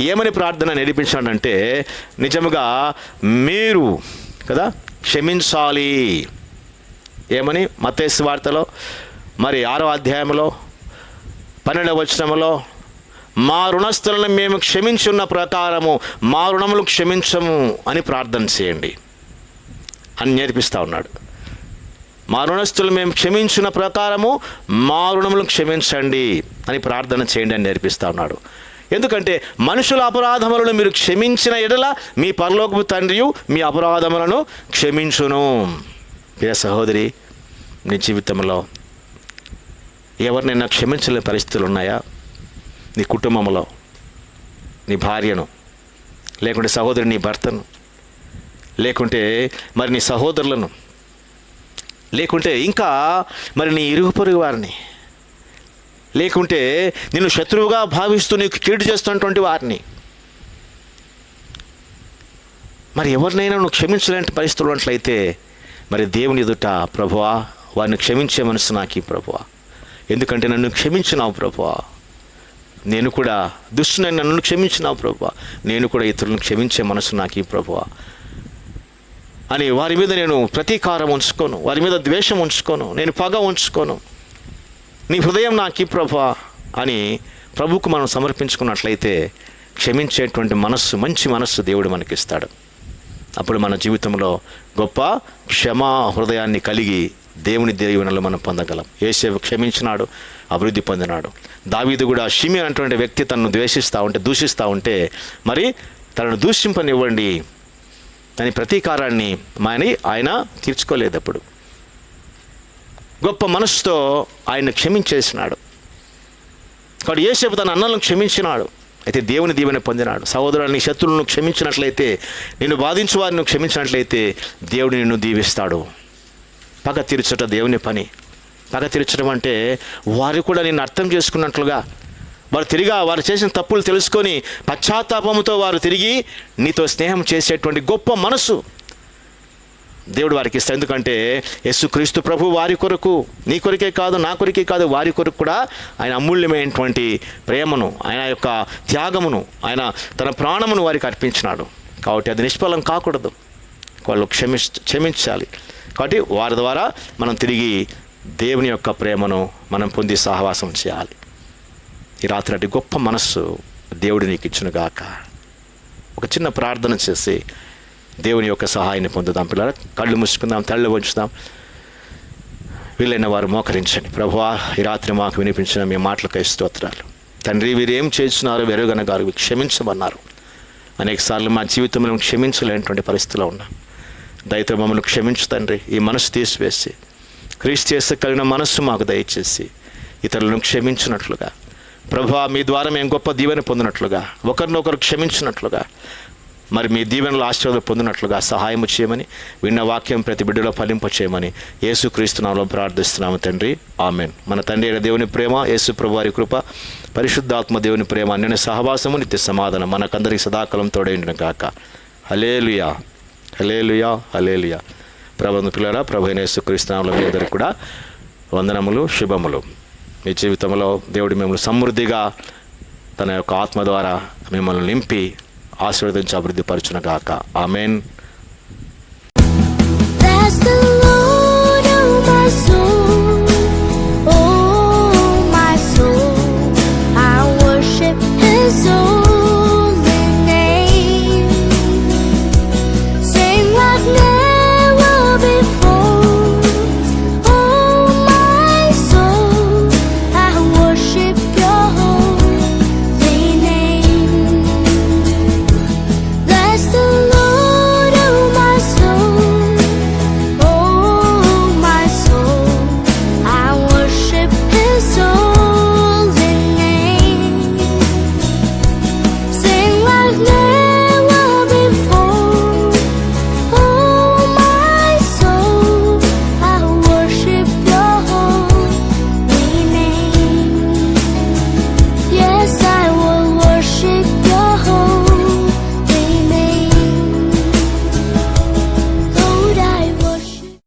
ఏమని ప్రార్థన నేర్పించాడంటే, నిజముగా మీరు కదా క్షమించాలి. ఏమని? మత్తయి సువార్తలో మరి 6వ అధ్యాయంలో 12వ వచనంలో, మా రుణస్థులను మేము క్షమించున్న ప్రకారము మా రుణములు క్షమించము అని ప్రార్థన చేయండి అని నేర్పిస్తూ ఉన్నాడు. మా రుణస్థులు మేము క్షమించిన ప్రకారము మా రుణములు క్షమించండి అని ప్రార్థన చేయండి అని నేర్పిస్తూ ఉన్నాడు. ఎందుకంటే మనుషుల అపరాధములను మీరు క్షమించిన ఎడల మీ పరలోకపు తండ్రియు మీ అపరాధములను క్షమించును. ప్రియ సహోదరి, నీ జీవితంలో ఎవరినైనా క్షమించలేని పరిస్థితులు ఉన్నాయా? నీ కుటుంబంలో నీ భార్యను, లేకుంటే సహోదరి నీ భర్తను, లేకుంటే మరి నీ సహోదరులను, లేకుంటే ఇంకా మరి నీ ఇరుగు పొరుగు వారిని, లేకుంటే నిన్ను శత్రువుగా భావిస్తూ నీకు కీడు చేస్తున్నటువంటి వారిని, మరి ఎవరినైనా నువ్వు క్షమించలేని పరిస్థితులు ఉన్నట్లయితే మరి దేవుని ఎదుట, ప్రభువా వారిని క్షమించే మనసు నాకు ఈ ప్రభువా, ఎందుకంటే నన్ను క్షమించినావు ప్రభువా, నేను కూడా దుష్టునైన నన్ను క్షమించినావు ప్రభువా, నేను కూడా ఇతరులను క్షమించే మనసు నాకు ఈ ప్రభువా అని వారి మీద నేను ప్రతీకారం ఉంచుకోను, వారి మీద ద్వేషం ఉంచుకోను, నేను పగ ఉంచుకోను, నీ హృదయం నాకు ఈ ప్రభువా అని ప్రభువుకు మనం సమర్పించుకున్నట్లయితే క్షమించేటువంటి మనస్సు, మంచి మనస్సు దేవుడు మనకిస్తాడు. అప్పుడు మన జీవితంలో గొప్ప క్షమా హృదయాన్ని కలిగి దేవుని దీవెనలు మనం పొందగలం. యేసేపు క్షమించినాడు, అభివృద్ధి పొందినాడు. దావీదు కూడా షిమియోను అనేటువంటి వ్యక్తి తనను దూషిస్తూ ఉంటే మరి తనను దూషింపనివ్వండి అని ప్రతీకారాన్ని ఆయన తీర్చుకోలేదు. అప్పుడు గొప్ప మనసుతో ఆయన క్షమించేసినాడు. కాబట్టి యేసేపు తన అన్నలను క్షమించినాడు, అయితే దేవుని దీవెన పొందినాడు. సహోదరుని శత్రువులను క్షమించినట్లయితే, నిన్ను బాధించు వారిని క్షమించినట్లయితే దేవుడు నిన్ను దీవిస్తాడు. పగ తీర్చట దేవుని పని. పగ తీర్చడం అంటే వారు కూడా నిన్ను అర్థం చేసుకున్నట్లుగా, వారు చేసిన తప్పులు తెలుసుకొని పశ్చాత్తాపంతో వారు తిరిగి నీతో స్నేహం చేసేటువంటి గొప్ప మనసు దేవుడు వారికి ఇస్తాడు. ఎందుకంటే యేసుక్రీస్తు ప్రభు వారి కొరకు, నీ కొరకే కాదు, నా కొరకే కాదు, వారి కొరకు కూడా ఆయన అమూల్యమైనటువంటి ప్రేమను, ఆయన యొక్క త్యాగమును, ఆయన తన ప్రాణమును వారికి అర్పించినాడు. కాబట్టి అది నిష్ఫలం కాకూడదు, వాళ్ళు క్షమించాలి. కాబట్టి వారి ద్వారా మనం తిరిగి దేవుని యొక్క ప్రేమను మనం పొంది సహవాసం చేయాలి. ఈ రాత్రి అటు గొప్ప మనస్సు దేవుడు నీకు ఇచ్చునుగాక. ఒక చిన్న ప్రార్థన చేసి దేవుని యొక్క సహాయాన్ని పొందుదాం. పిల్లలు కళ్ళు మూసుకుందాం, తళ్ళు వంచుదాం. వీలైన వారు మోకరించండి. ప్రభువా, ఈ రాత్రి మాకు వినిపించిన మీ మాటలకై స్తోత్రాలు తండ్రి. వీరు ఏం చేస్తున్నారో వెరుగనగారు క్షమించమన్నారు. అనేకసార్లు మా జీవితంలో క్షమించలేనటువంటి పరిస్థితిలో ఉన్నాం. దయతో మమ్మల్ని క్షమించు తండ్రి. ఈ మనసు తీసివేసి క్రీస్తు యేసు కలిగిన మనస్సు మాకు దయచేసి ఇతరులను క్షమించినట్లుగా, ప్రభువా మీ ద్వారా మేము గొప్ప దీవెన పొందినట్లుగా, ఒకరినొకరు క్షమించినట్లుగా, మరి మీ దీవెనలు ఆశీర్వాదం పొందినట్లుగా సహాయము చేయమని, విన్న వాక్యం ప్రతి బిడ్డలో ఫలింప చేయమని యేసుక్రీస్తు నామములో ప్రార్థిస్తున్నాము తండ్రి. ఆమెన్. మన తండ్రి అయిన దేవుని ప్రేమ, యేసు ప్రభు వారి కృప, పరిశుద్ధాత్మ దేవుని ప్రేమ, అన్యోన్య సహవాసము, నిత్య సమాధానం మనకందరికి సదాకాలం తోడైండును గాక. హల్లెలూయా, హల్లెలూయా, హల్లెలూయా. ప్రభువుని పిల్లరా, ప్రభు అయిన యేసుక్రీస్తు నామములో మీ అందరికీ కూడా వందనములు, శుభములు. మీ జీవితంలో దేవుడు మిమ్మల్ని సమృద్ధిగా తన యొక్క ఆత్మ ద్వారా మిమ్మల్ని నింపి ఆశీర్వదించి అభివృద్ధి పరచునుగాక. ఆమెన్.